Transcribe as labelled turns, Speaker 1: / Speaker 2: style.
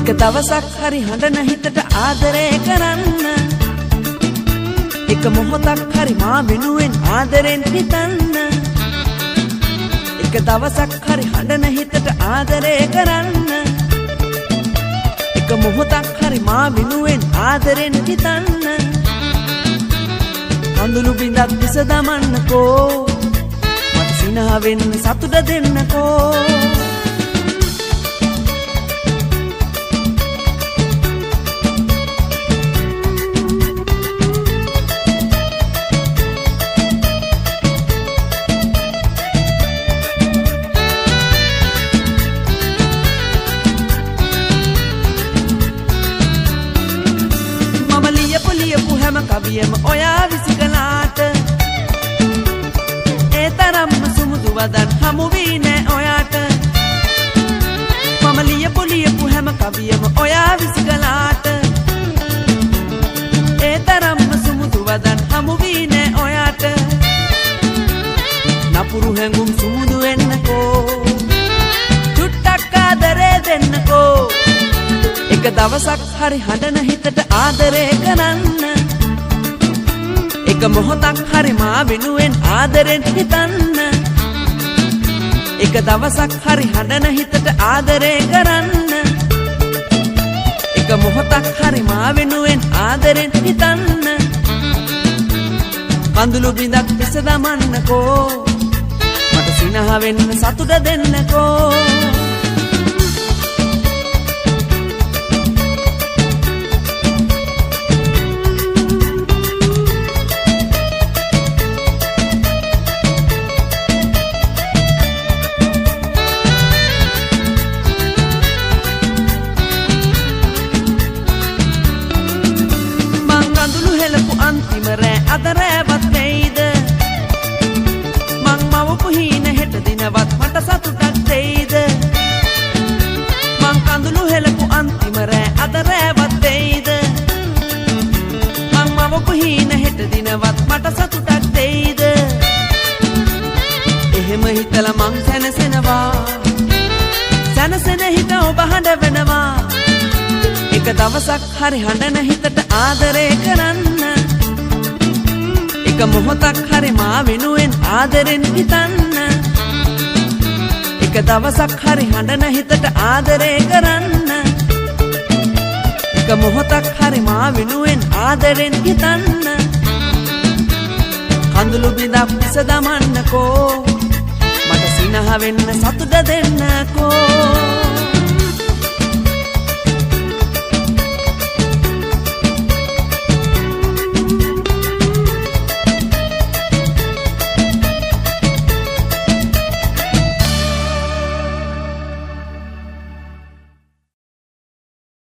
Speaker 1: එක දවසක් හරි හඬන හිතට ආදරය කරන්න එක මොහොතක් හරි මා වෙනුවෙන් ආදරෙන් හිතන්න එක දවසක් හරි හඬන හිතට ආදරය කරන්න එක මොහොතක් හරි මා වෙනුවෙන් ආදරෙන් හිතන්න කඳුළු බිඳක් දිස දමන්නකෝ මට සිනහවෙන් සතුට දෙන්නකෝ කවියම ඔයා විසි කළාට ඒ තරම්ම සුමුදු වදන් හමු වී නෑ ඔයාට මම ලියපු හැම කවියම ඔයා විසි කළාට ඒ තරම්ම සුමුදු වදන් හමු වී නෑ ඔයාට නපුරු හැඟුම් සුමුදු වෙන්නකෝ චුට්ටක් ආදරේ දෙන්නකෝ එක දවසක් හරි හඬන හිතට ආදරේ කරන්න එක මොහොතක් හරි මා වෙනුවෙන් ආදරෙන් හිතන්න එක දවසක් හරි හඬන හිතට ආදරේ කරන්න එක මොහොතක් හරි මා වෙනුවෙන් ආදරෙන් හිතන්න කඳුළු බිඳක් පිස දමන්නකෝ මට සිනහවෙන් සතුට දෙන්නකෝ අන්තිම රෑ අද රෑවත් වෙයිද මං මවපු හීන හෙට දිනවත් මට සතුටක් දෙයිද මං කඳුළු හෙලපු අන්තිම රෑ අද රෑවත් වෙයිද මං මවපු හීන හෙට දිනවත් මට සතුටක් දෙයිද එහෙම හිතලා මං සැනසෙනවා සැනසෙන හිත ඔබ හඬවනවා එක දවසක් හරි හඬන හිතට ආදරේ කරන්න එක මොහොතක් හරි මා වෙනුවෙන් ආදරෙන් හිතන්න එක දවසක් හරි හඬන හිතට ආදරේ කරන්න එක මොහොතක් හරි මා වෙනුවෙන් ආදරෙන් හිතන්න කඳුළු බිඳක් පිස දමන්නකෝ මට සිනහ වෙන්න සතුට දෙන්නකෝ